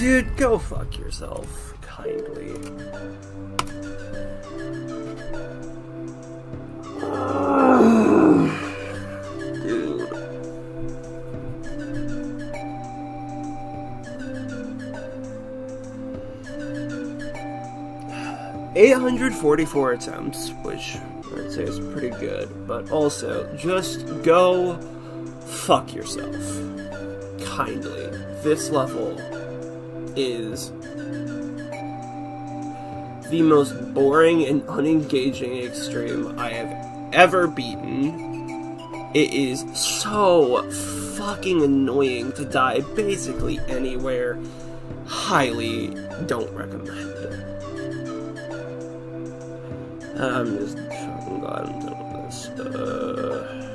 Dude, go fuck yourself, kindly. Dude. 844 attempts, which I'd say is pretty good, but also, just go fuck yourself. Kindly. This level is the most boring and unengaging extreme I have ever beaten. It is so fucking annoying to die basically anywhere. Highly don't recommend. I'm just fucking glad I'm done with this.